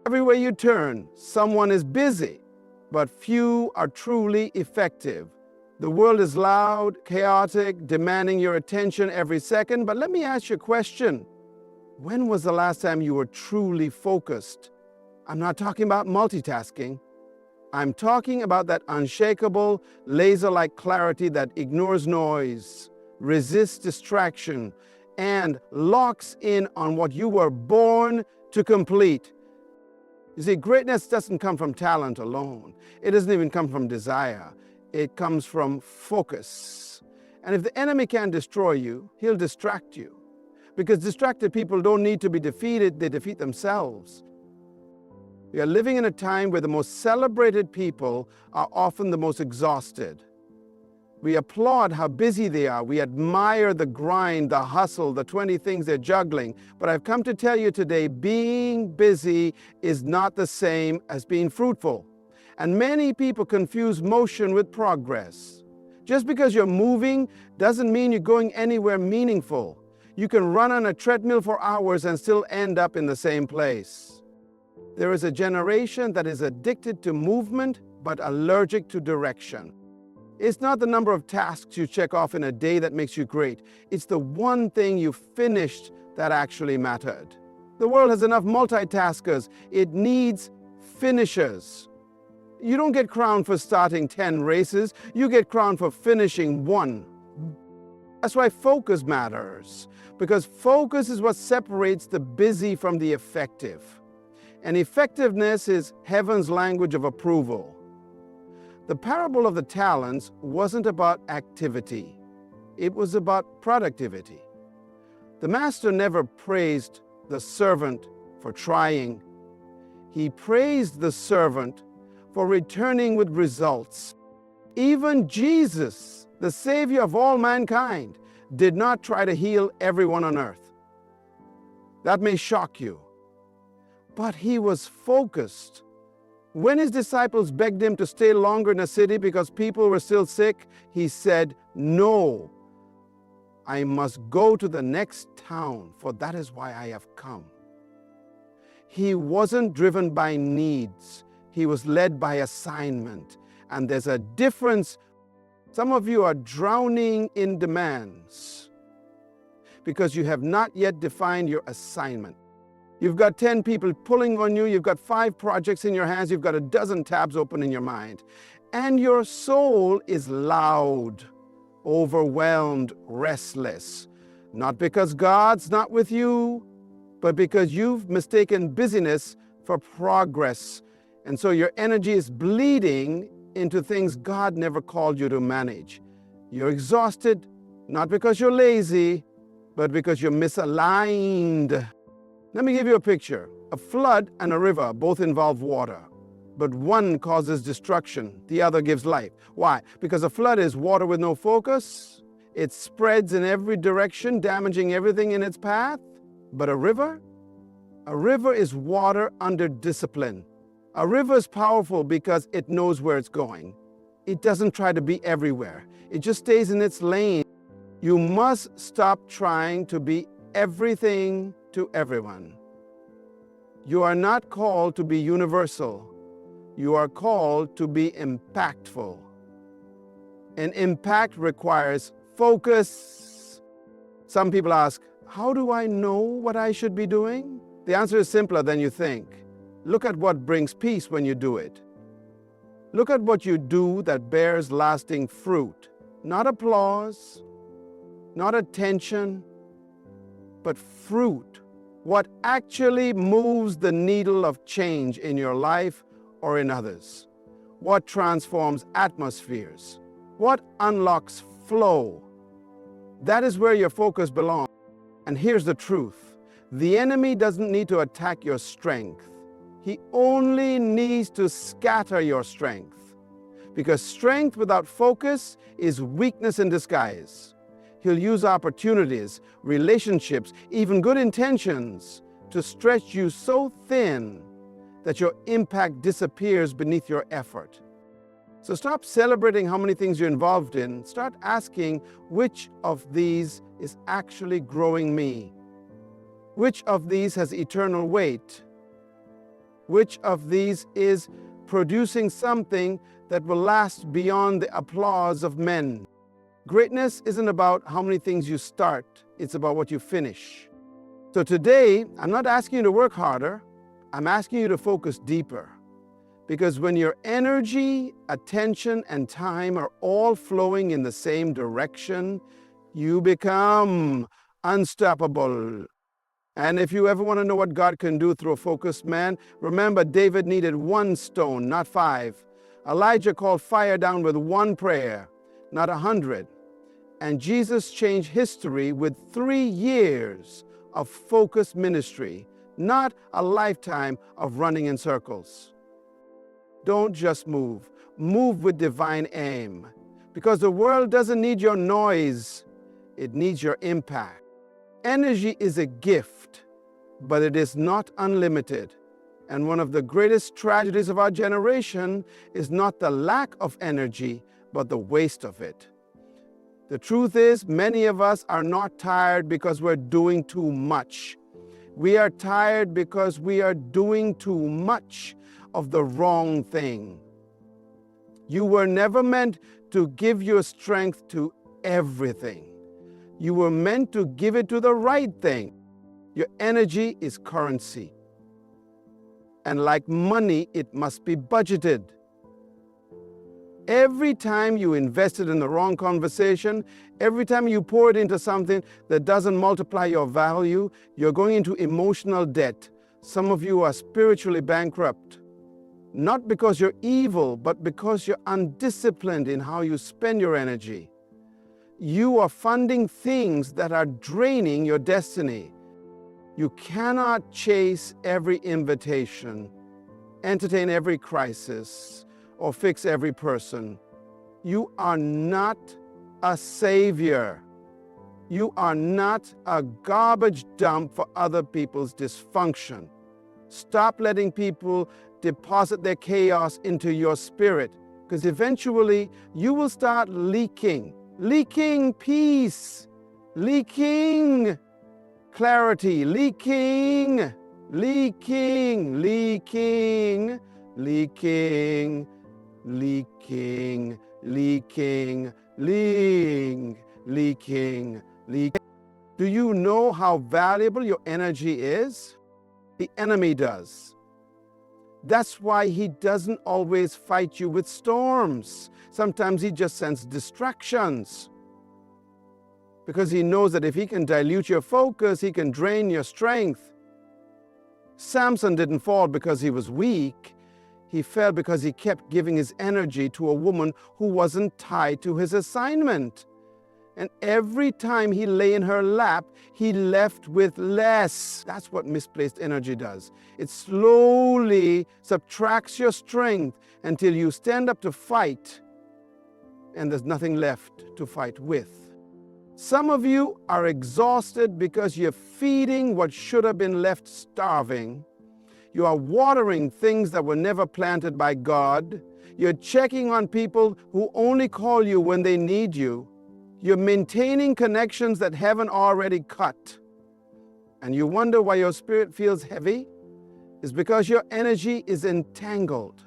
Everywhere you turn, someone is busy, but few are truly effective. The world is loud, chaotic, demanding your attention every second. But let me ask you a question. When was the last time you were truly focused? I'm not talking about multitasking. I'm talking about that unshakable, laser-like clarity that ignores noise, resists distraction, and locks in on what you were born to complete. You see, greatness doesn't come from talent alone. It doesn't even come from desire. It comes from focus. And if the enemy can't destroy you, he'll distract you. Because distracted people don't need to be defeated, they defeat themselves. We are living in a time where the most celebrated people are often the most exhausted. We applaud how busy they are. We admire the grind, the hustle, the 20 things they're juggling. But I've come to tell you today, being busy is not the same as being fruitful. And many people confuse motion with progress. Just because you're moving doesn't mean you're going anywhere meaningful. You can run on a treadmill for hours and still end up in the same place. There is a generation that is addicted to movement but allergic to direction. It's not the number of tasks you check off in a day that makes you great. It's the one thing you finished that actually mattered. The world has enough multitaskers. It needs finishers. You don't get crowned for starting 10 races. You get crowned for finishing one. That's why focus matters, because focus is what separates the busy from the effective. And effectiveness is heaven's language of approval. The parable of the talents wasn't about activity. It was about productivity. The master never praised the servant for trying. He praised the servant for returning with results. Even Jesus, the Savior of all mankind, did not try to heal everyone on earth. That may shock you, but he was focused. When his disciples begged him to stay longer in a city because people were still sick, he said, "No, I must go to the next town, for that is why I have come." He wasn't driven by needs. He was led by assignment. And there's a difference. Some of you are drowning in demands because you have not yet defined your assignment. You've got 10 people pulling on you. You've got 5 projects in your hands. You've got a dozen tabs open in your mind. And your soul is loud, overwhelmed, restless. Not because God's not with you, but because you've mistaken busyness for progress. And so your energy is bleeding into things God never called you to manage. You're exhausted, not because you're lazy, but because you're misaligned. Let me give you a picture. A flood and a river both involve water, but one causes destruction, the other gives life. Why? Because a flood is water with no focus. It spreads in every direction, damaging everything in its path. But a river is water under discipline. A river is powerful because it knows where it's going. It doesn't try to be everywhere. It just stays in its lane. You must stop trying to be everything to everyone. You are not called to be universal. You are called to be impactful. And impact requires focus. Some people ask, how do I know what I should be doing? The answer is simpler than you think. Look at what brings peace when you do it. Look at what you do that bears lasting fruit. Not applause, not attention, but fruit. What actually moves the needle of change in your life or in others. What transforms atmospheres. What unlocks flow. That is where your focus belongs. And here's the truth. The enemy doesn't need to attack your strength. He only needs to scatter your strength. Because strength without focus is weakness in disguise. He'll use opportunities, relationships, even good intentions to stretch you so thin that your impact disappears beneath your effort. So stop celebrating how many things you're involved in. Start asking, which of these is actually growing me? Which of these has eternal weight? Which of these is producing something that will last beyond the applause of men? Greatness isn't about how many things you start, it's about what you finish. So today, I'm not asking you to work harder, I'm asking you to focus deeper. Because when your energy, attention, and time are all flowing in the same direction, you become unstoppable. And if you ever want to know what God can do through a focused man, remember David needed 1 stone, not 5. Elijah called fire down with 1 prayer, not 100. And Jesus changed history with 3 years of focused ministry, not a lifetime of running in circles. Don't just move. Move with divine aim. Because the world doesn't need your noise, it needs your impact. Energy is a gift, but it is not unlimited. And one of the greatest tragedies of our generation is not the lack of energy, but the waste of it. The truth is, many of us are not tired because we're doing too much. We are tired because we are doing too much of the wrong thing. You were never meant to give your strength to everything. You were meant to give it to the right thing. Your energy is currency. And like money, it must be budgeted. Every time you invested in the wrong conversation, every time you pour it into something that doesn't multiply your value, you're going into emotional debt. Some of you are spiritually bankrupt. Not because you're evil, but because you're undisciplined in how you spend your energy. You are funding things that are draining your destiny. You cannot chase every invitation, entertain every crisis, or fix every person. You are not a savior. You are not a garbage dump for other people's dysfunction. Stop letting people deposit their chaos into your spirit, because eventually you will start leaking peace, leaking clarity, leaking, leaking, leaking, leaking, leaking, leaking, leaking, leaking. Do you know how valuable your energy is? The enemy does. That's why he doesn't always fight you with storms. Sometimes he just sends distractions. Because he knows that if he can dilute your focus, he can drain your strength. Samson didn't fall because he was weak. He fell because he kept giving his energy to a woman who wasn't tied to his assignment. And every time he lay in her lap, he left with less. That's what misplaced energy does. It slowly subtracts your strength until you stand up to fight and there's nothing left to fight with. Some of you are exhausted because you're feeding what should have been left starving. You are watering things that were never planted by God. You're checking on people who only call you when they need you. You're maintaining connections that heaven already cut. And you wonder why your spirit feels heavy? It's because your energy is entangled.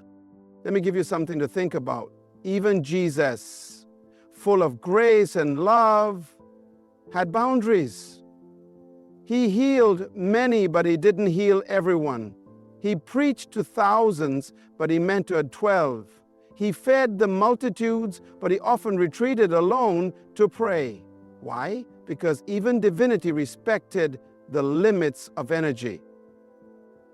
Let me give you something to think about. Even Jesus, full of grace and love, had boundaries. He healed many, but he didn't heal everyone. He preached to thousands, but he mentored 12. He fed the multitudes, but he often retreated alone to pray. Why? Because even divinity respected the limits of energy.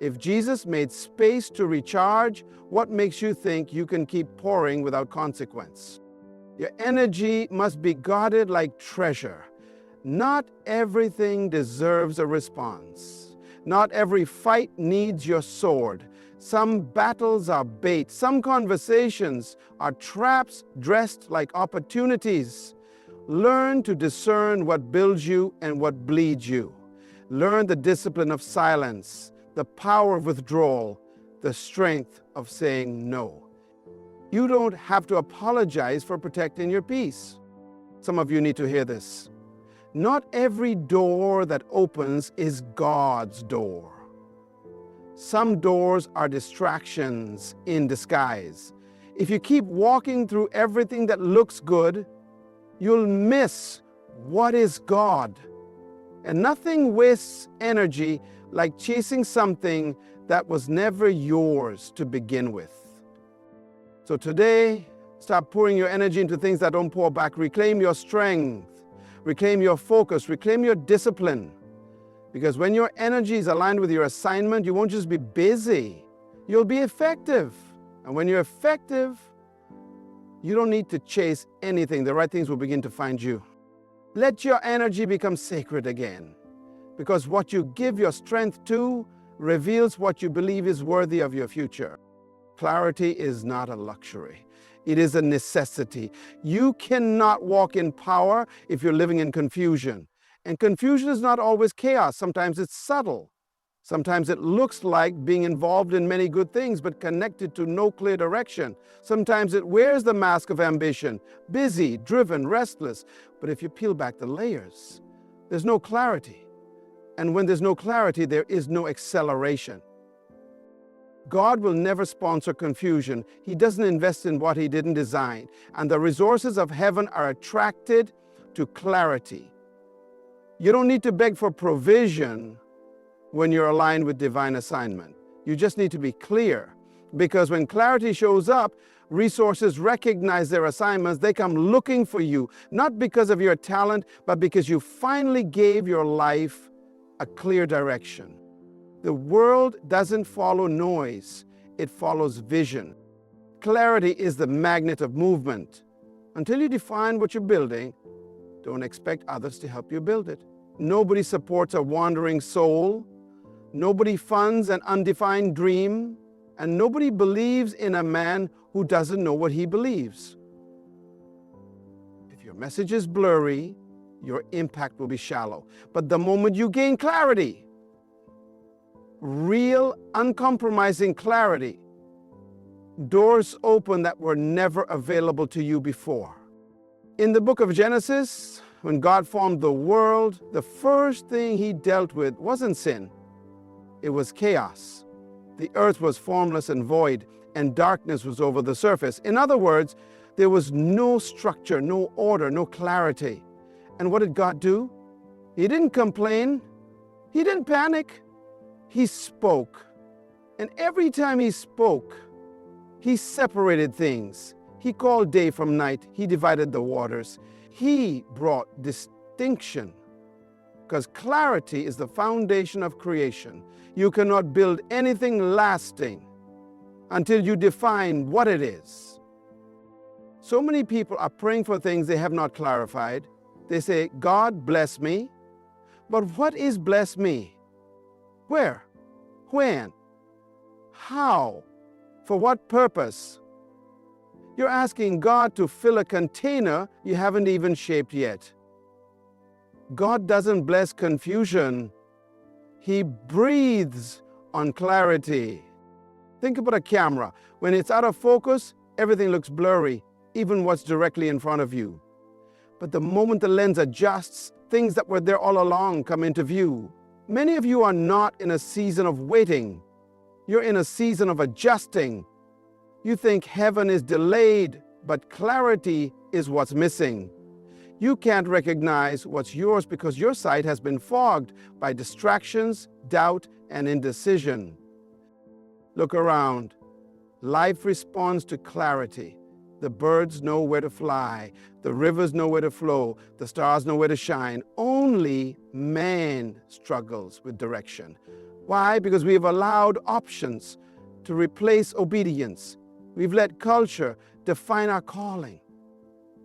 If Jesus made space to recharge, what makes you think you can keep pouring without consequence? Your energy must be guarded like treasure. Not everything deserves a response. Not every fight needs your sword. Some battles are bait. Some conversations are traps dressed like opportunities. Learn to discern what builds you and what bleeds you. Learn the discipline of silence, the power of withdrawal, the strength of saying no. You don't have to apologize for protecting your peace. Some of you need to hear this. Not every door that opens is God's door. Some doors are distractions in disguise. If you keep walking through everything that looks good, you'll miss what is God. And nothing wastes energy like chasing something that was never yours to begin with. So today, stop pouring your energy into things that don't pour back. Reclaim your strength, reclaim your focus, reclaim your discipline. Because when your energy is aligned with your assignment, you won't just be busy, you'll be effective. And when you're effective, you don't need to chase anything. The right things will begin to find you. Let your energy become sacred again, because what you give your strength to reveals what you believe is worthy of your future. Clarity is not a luxury. It is a necessity. You cannot walk in power if you're living in confusion. And confusion is not always chaos. Sometimes it's subtle. Sometimes it looks like being involved in many good things, but connected to no clear direction. Sometimes it wears the mask of ambition, busy, driven, restless. But if you peel back the layers, there's no clarity. And when there's no clarity, there is no acceleration. God will never sponsor confusion. He doesn't invest in what He didn't design. And the resources of heaven are attracted to clarity. You don't need to beg for provision when you're aligned with divine assignment. You just need to be clear, because when clarity shows up, resources recognize their assignments. They come looking for you, not because of your talent, but because you finally gave your life a clear direction. The world doesn't follow noise, it follows vision. Clarity is the magnet of movement. Until you define what you're building, don't expect others to help you build it. Nobody supports a wandering soul. Nobody funds an undefined dream. And nobody believes in a man who doesn't know what he believes. If your message is blurry, your impact will be shallow. But the moment you gain clarity, real, uncompromising clarity, doors open that were never available to you before. In the book of Genesis, when God formed the world, the first thing He dealt with wasn't sin. It was chaos. The earth was formless and void, and darkness was over the surface. In other words, there was no structure, no order, no clarity. And what did God do? He didn't complain. He didn't panic. He spoke. And every time He spoke, He separated things. He called day from night. He divided the waters. He brought distinction, because clarity is the foundation of creation. You cannot build anything lasting until you define what it is. So many people are praying for things they have not clarified. They say, God bless me. But what is bless me? Where? When? How? For what purpose? You're asking God to fill a container you haven't even shaped yet. God doesn't bless confusion. He breathes on clarity. Think about a camera. When it's out of focus, everything looks blurry, even what's directly in front of you. But the moment the lens adjusts, things that were there all along come into view. Many of you are not in a season of waiting. You're in a season of adjusting. You think heaven is delayed, but clarity is what's missing. You can't recognize what's yours because your sight has been fogged by distractions, doubt, and indecision. Look around. Life responds to clarity. The birds know where to fly. The rivers know where to flow. The stars know where to shine. Only man struggles with direction. Why? Because we have allowed options to replace obedience. We've let culture define our calling,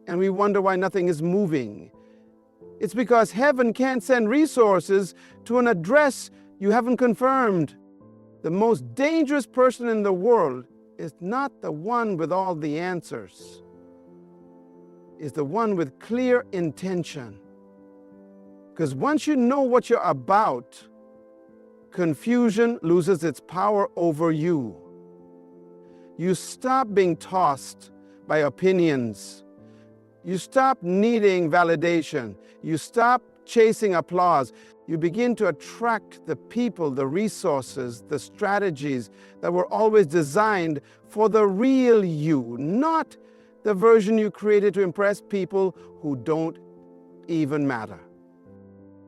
and we wonder why nothing is moving. It's because heaven can't send resources to an address you haven't confirmed. The most dangerous person in the world is not the one with all the answers. It's the one with clear intention. Because once you know what you're about, confusion loses its power over you. You stop being tossed by opinions. You stop needing validation. You stop chasing applause. You begin to attract the people, the resources, the strategies that were always designed for the real you, not the version you created to impress people who don't even matter.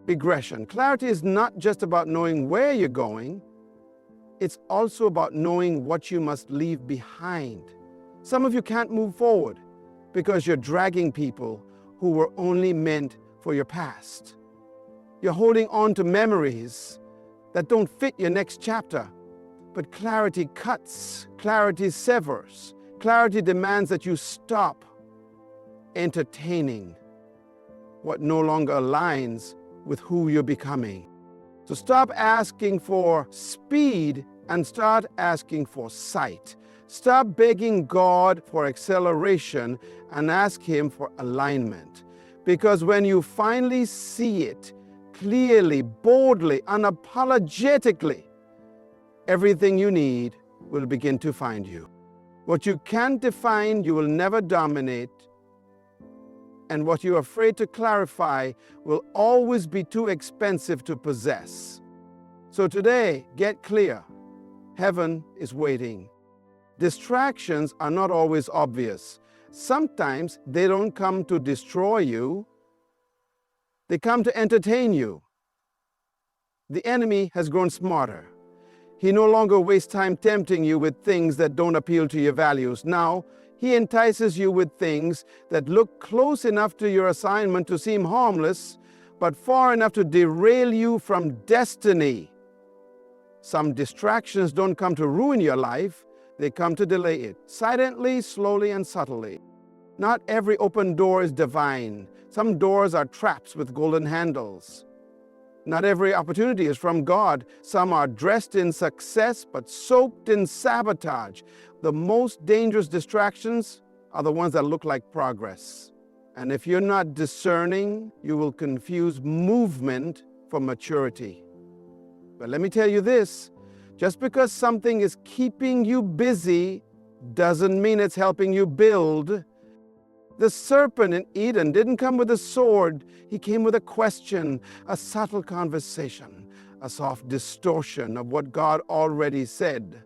Regression. Clarity is not just about knowing where you're going, it's also about knowing what you must leave behind. Some of you can't move forward because you're dragging people who were only meant for your past. You're holding on to memories that don't fit your next chapter. But clarity cuts, clarity severs, clarity demands that you stop entertaining what no longer aligns with who you're becoming. So stop asking for speed and start asking for sight. Stop begging God for acceleration and ask Him for alignment. Because when you finally see it clearly, boldly, unapologetically, everything you need will begin to find you. What you can't define, you will never dominate. And what you're afraid to clarify will always be too expensive to possess. So today, get clear. Heaven is waiting. Distractions are not always obvious. Sometimes they don't come to destroy you. They come to entertain you. The enemy has grown smarter. He no longer wastes time tempting you with things that don't appeal to your values. Now, he entices you with things that look close enough to your assignment to seem harmless, but far enough to derail you from destiny. Some distractions don't come to ruin your life, they come to delay it, silently, slowly, and subtly. Not every open door is divine. Some doors are traps with golden handles. Not every opportunity is from God. Some are dressed in success but soaked in sabotage. The most dangerous distractions are the ones that look like progress. And if you're not discerning, you will confuse movement for maturity. But let me tell you this, just because something is keeping you busy doesn't mean it's helping you build. The serpent in Eden didn't come with a sword. He came with a question, a subtle conversation, a soft distortion of what God already said.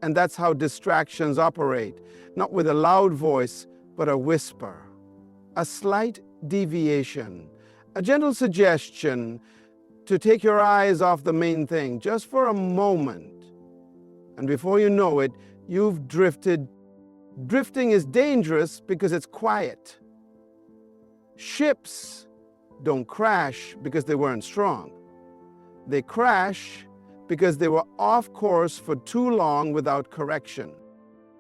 And that's how distractions operate, not with a loud voice, but a whisper, a slight deviation, a gentle suggestion to take your eyes off the main thing just for a moment. And before you know it, you've drifted. Drifting is dangerous because it's quiet. Ships don't crash because they weren't strong. They crash because they were off course for too long without correction.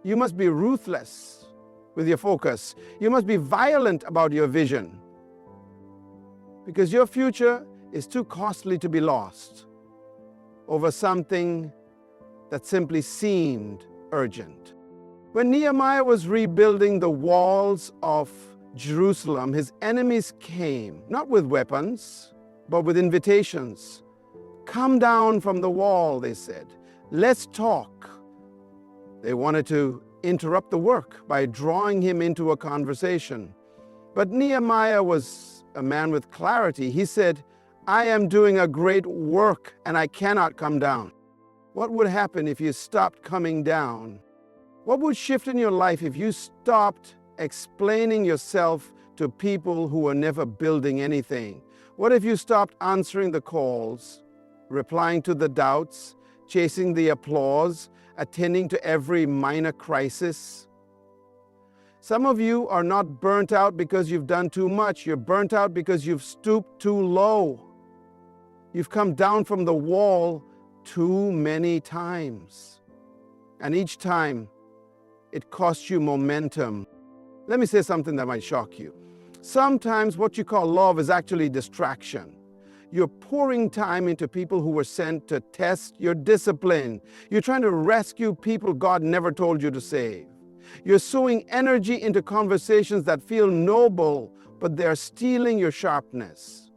You must be ruthless with your focus. You must be violent about your vision because your future is too costly to be lost over something that simply seemed urgent. When Nehemiah was rebuilding the walls of Jerusalem, his enemies came, not with weapons, but with invitations. Come down from the wall, they said. Let's talk. They wanted to interrupt the work by drawing him into a conversation. But Nehemiah was a man with clarity. He said, I am doing a great work and I cannot come down. What would happen if you stopped coming down? What would shift in your life if you stopped explaining yourself to people who were never building anything? What if you stopped answering the calls, replying to the doubts, chasing the applause, attending to every minor crisis? Some of you are not burnt out because you've done too much. You're burnt out because you've stooped too low. You've come down from the wall too many times. And each time, it costs you momentum. Let me say something that might shock you. Sometimes what you call love is actually distraction. You're pouring time into people who were sent to test your discipline. You're trying to rescue people God never told you to save. You're sowing energy into conversations that feel noble, but they're stealing your sharpness.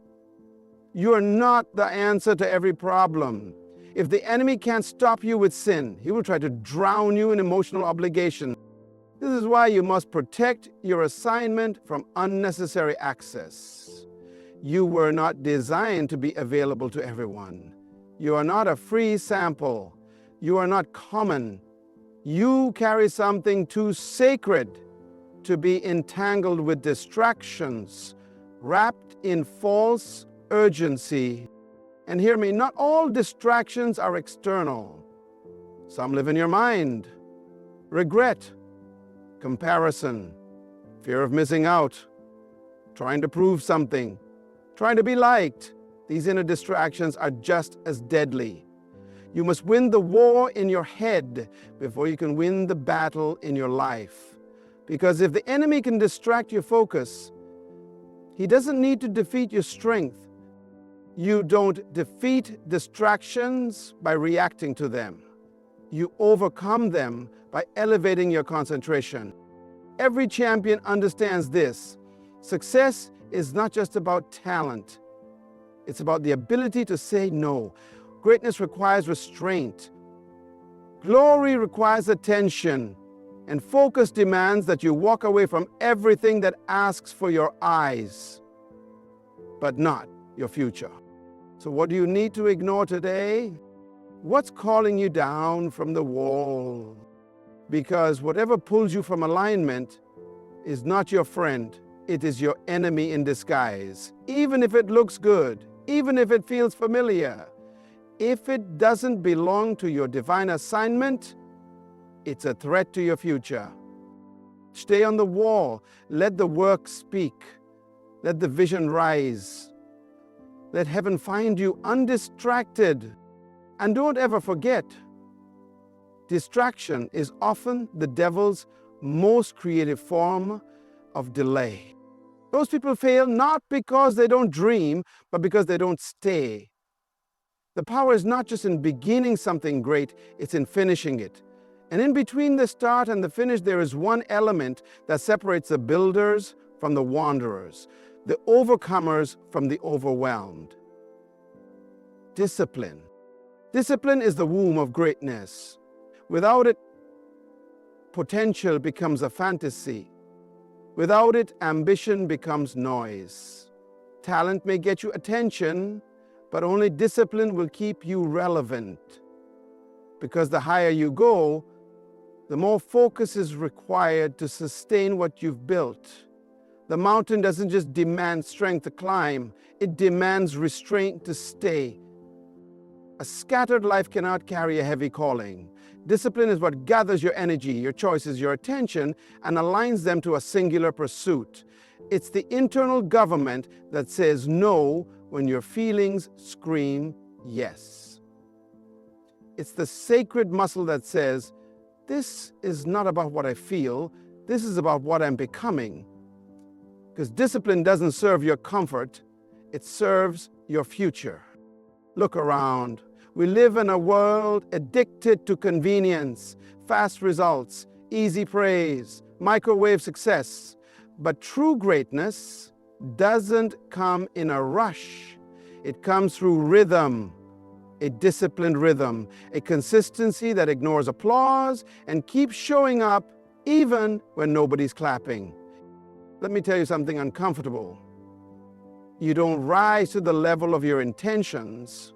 You're not the answer to every problem. If the enemy can't stop you with sin, he will try to drown you in emotional obligation. This is why you must protect your assignment from unnecessary access. You were not designed to be available to everyone. You are not a free sample. You are not common. You carry something too sacred to be entangled with distractions, wrapped in false urgency. And hear me, not all distractions are external. Some live in your mind. Regret, comparison, fear of missing out, trying to prove something, trying to be liked. These inner distractions are just as deadly. You must win the war in your head before you can win the battle in your life. Because if the enemy can distract your focus, he doesn't need to defeat your strength. You don't defeat distractions by reacting to them. You overcome them by elevating your concentration. Every champion understands this. Success is not just about talent. It's about the ability to say no. Greatness requires restraint. Glory requires attention. And focus demands that you walk away from everything that asks for your eyes, but not your future. So what do you need to ignore today? What's calling you down from the wall? Because whatever pulls you from alignment is not your friend. It is your enemy in disguise. Even if it looks good, even if it feels familiar, if it doesn't belong to your divine assignment, it's a threat to your future. Stay on the wall. Let the work speak. Let the vision rise. Let heaven find you undistracted. And don't ever forget, distraction is often the devil's most creative form of delay. Those people fail not because they don't dream, but because they don't stay. The power is not just in beginning something great, it's in finishing it. And in between the start and the finish, there is one element that separates the builders from the wanderers, the overcomers from the overwhelmed. Discipline. Discipline is the womb of greatness. Without it, potential becomes a fantasy. Without it, ambition becomes noise. Talent may get you attention, but only discipline will keep you relevant. Because the higher you go, the more focus is required to sustain what you've built. The mountain doesn't just demand strength to climb, it demands restraint to stay. A scattered life cannot carry a heavy calling. Discipline is what gathers your energy, your choices, your attention, and aligns them to a singular pursuit. It's the internal government that says no when your feelings scream yes. It's the sacred muscle that says, this is not about what I feel, this is about what I'm becoming. Because discipline doesn't serve your comfort, it serves your future. Look around. We live in a world addicted to convenience, fast results, easy praise, microwave success. But true greatness doesn't come in a rush. It comes through rhythm. A disciplined rhythm, a consistency that ignores applause and keeps showing up even when nobody's clapping. Let me tell you something uncomfortable. You don't rise to the level of your intentions,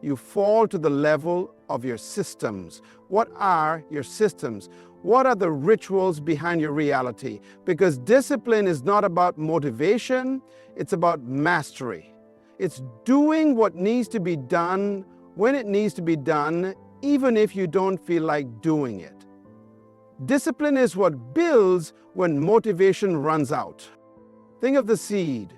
you fall to the level of your systems. What are your systems? What are the rituals behind your reality? Because discipline is not about motivation, it's about mastery. It's doing what needs to be done when it needs to be done, even if you don't feel like doing it. Discipline is what builds when motivation runs out. Think of the seed.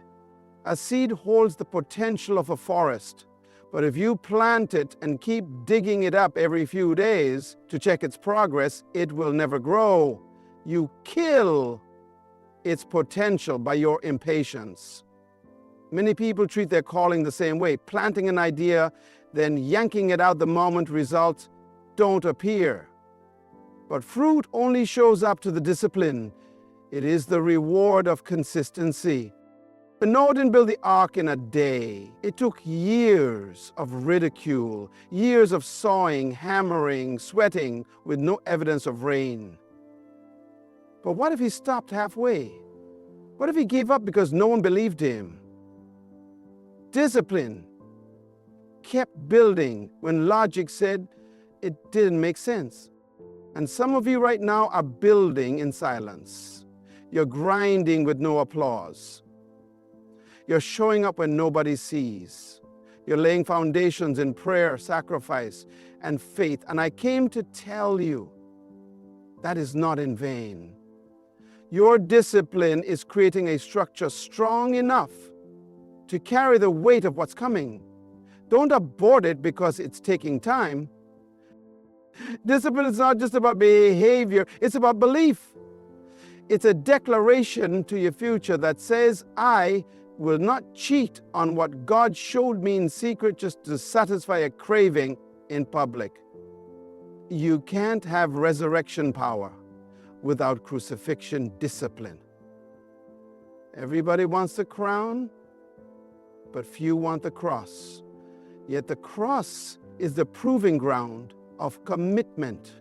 A seed holds the potential of a forest, but if you plant it and keep digging it up every few days to check its progress, it will never grow. You kill its potential by your impatience. Many people treat their calling the same way, planting an idea, then yanking it out the moment results don't appear. But fruit only shows up to the discipline. It is the reward of consistency. Noah didn't build the ark in a day. It took years of ridicule, years of sawing, hammering, sweating with no evidence of rain. But what if he stopped halfway? What if he gave up because no one believed him? Discipline kept building when logic said it didn't make sense. And some of you right now are building in silence. You're grinding with no applause. You're showing up when nobody sees. You're laying foundations in prayer, sacrifice, and faith. And I came to tell you that is not in vain. Your discipline is creating a structure strong enough to carry the weight of what's coming. Don't abort it because it's taking time. Discipline is not just about behavior, it's about belief. It's a declaration to your future that says, I will not cheat on what God showed me in secret just to satisfy a craving in public. You can't have resurrection power without crucifixion discipline. Everybody wants the crown, but few want the cross. Yet the cross is the proving ground of commitment.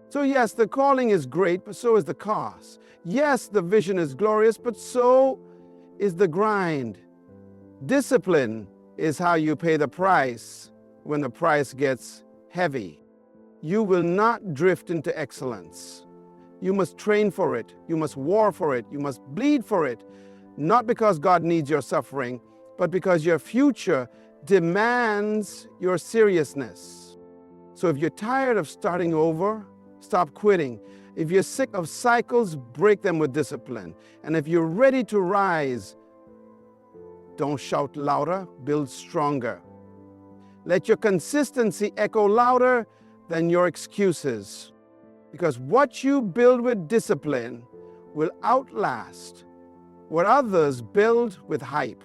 So yes, the calling is great, but so is the cost. Yes, the vision is glorious, but so is the grind. Discipline is how you pay the price when the price gets heavy. You will not drift into excellence. You must train for it. You must war for it. You must bleed for it. Not because God needs your suffering, but because your future demands your seriousness. So if you're tired of starting over, stop quitting. If you're sick of cycles, break them with discipline. And if you're ready to rise, don't shout louder, build stronger. Let your consistency echo louder than your excuses. Because what you build with discipline will outlast what others build with hype.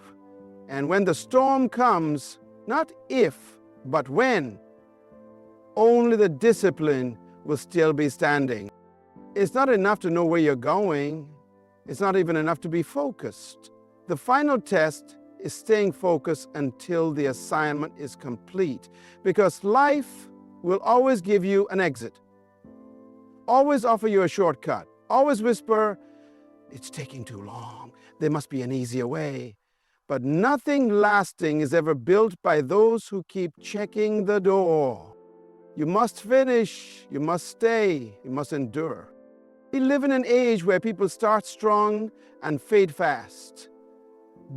And when the storm comes, not if, but when, only the discipline will still be standing. It's not enough to know where you're going. It's not even enough to be focused. The final test is staying focused until the assignment is complete. Because life will always give you an exit. Always offer you a shortcut. Always whisper, it's taking too long. There must be an easier way. But nothing lasting is ever built by those who keep checking the door. You must finish, you must stay, you must endure. We live in an age where people start strong and fade fast.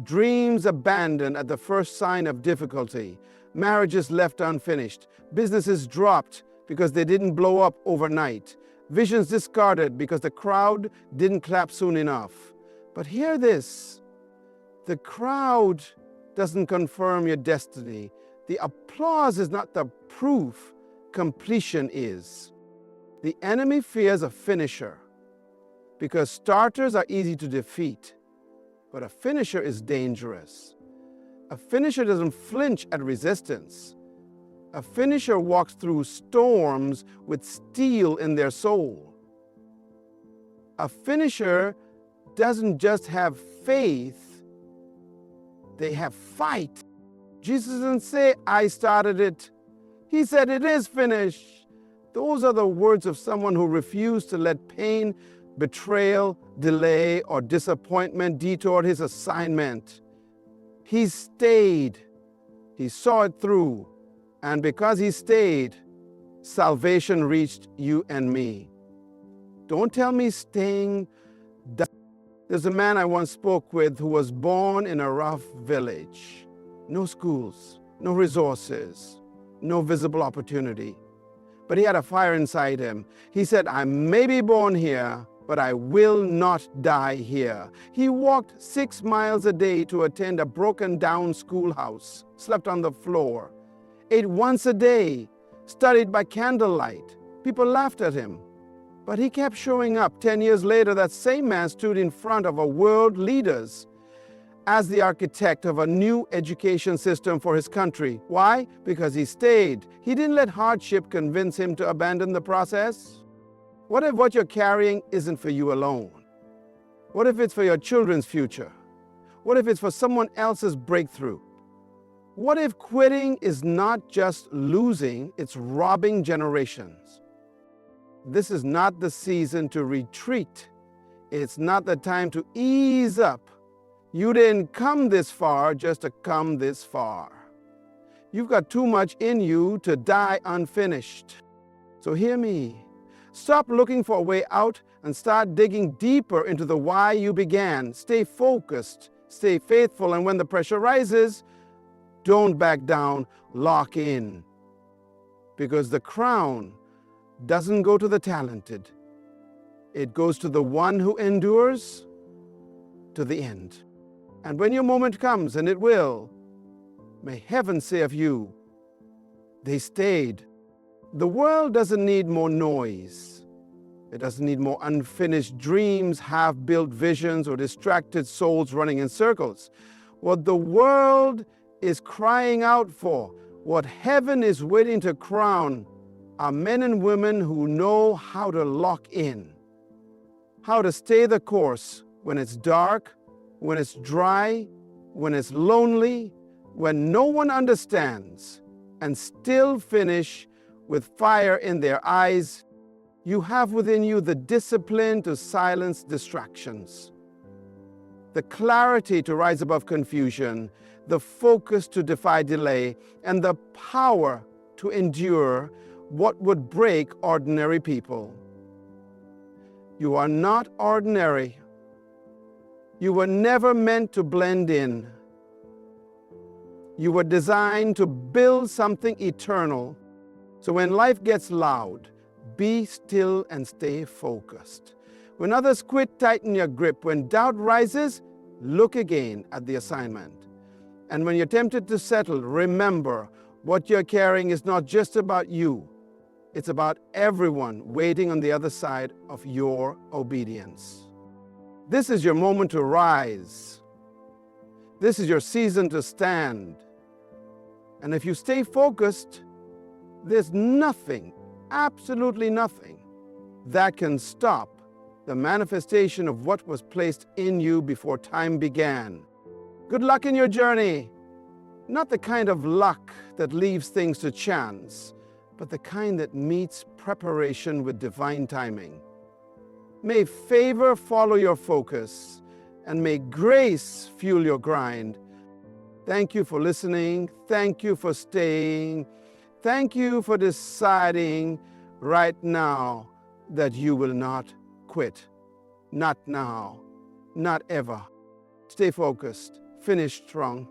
Dreams abandoned at the first sign of difficulty. Marriages left unfinished. Businesses dropped because they didn't blow up overnight. Visions discarded because the crowd didn't clap soon enough. But hear this. The crowd doesn't confirm your destiny. The applause is not the proof. Completion is. The enemy fears a finisher because starters are easy to defeat, but a finisher is dangerous. A finisher doesn't flinch at resistance. A finisher walks through storms with steel in their soul. A finisher doesn't just have faith, they have fight. Jesus didn't say, I started it. He said, it is finished. Those are the words of someone who refused to let pain, betrayal, delay, or disappointment detour his assignment. He stayed. He saw it through. And because he stayed, salvation reached you and me. Don't tell me staying. There's a man I once spoke with who was born in a rough village. No schools, no resources, no visible opportunity. But he had a fire inside him. He said, I may be born here, but I will not die here. He walked 6 miles a day to attend a broken down schoolhouse, slept on the floor, ate once a day, studied by candlelight. People laughed at him. But he kept showing up. 10 years later, that same man stood in front of a world leaders as the architect of a new education system for his country. Why? Because he stayed. He didn't let hardship convince him to abandon the process. What if what you're carrying isn't for you alone? What if it's for your children's future? What if it's for someone else's breakthrough? What if quitting is not just losing, it's robbing generations? This is not the season to retreat. It's not the time to ease up. You didn't come this far just to come this far. You've got too much in you to die unfinished. So hear me. Stop looking for a way out and start digging deeper into the why you began. Stay focused, stay faithful, and when the pressure rises, don't back down, lock in. Because the crown doesn't go to the talented. It goes to the one who endures to the end. And when your moment comes, and it will, may heaven say of you, they stayed. The world doesn't need more noise. It doesn't need more unfinished dreams, half-built visions, or distracted souls running in circles. What the world is crying out for, what heaven is waiting to crown, are men and women who know how to lock in, how to stay the course when it's dark, when it's dry, when it's lonely, when no one understands, and still finish with fire in their eyes. You have within you the discipline to silence distractions, the clarity to rise above confusion, the focus to defy delay, and the power to endure what would break ordinary people. You are not ordinary. You were never meant to blend in. You were designed to build something eternal. So when life gets loud, be still and stay focused. When others quit, tighten your grip. When doubt rises, look again at the assignment. And when you're tempted to settle, remember what you're carrying is not just about you. It's about everyone waiting on the other side of your obedience. This is your moment to rise. This is your season to stand. And if you stay focused, there's nothing, absolutely nothing, that can stop the manifestation of what was placed in you before time began. Good luck in your journey. Not the kind of luck that leaves things to chance, but the kind that meets preparation with divine timing. May favor follow your focus, and may grace fuel your grind. Thank you for listening. Thank you for staying. Thank you for deciding right now that you will not quit. Not now, not ever. Stay focused. Finish strong.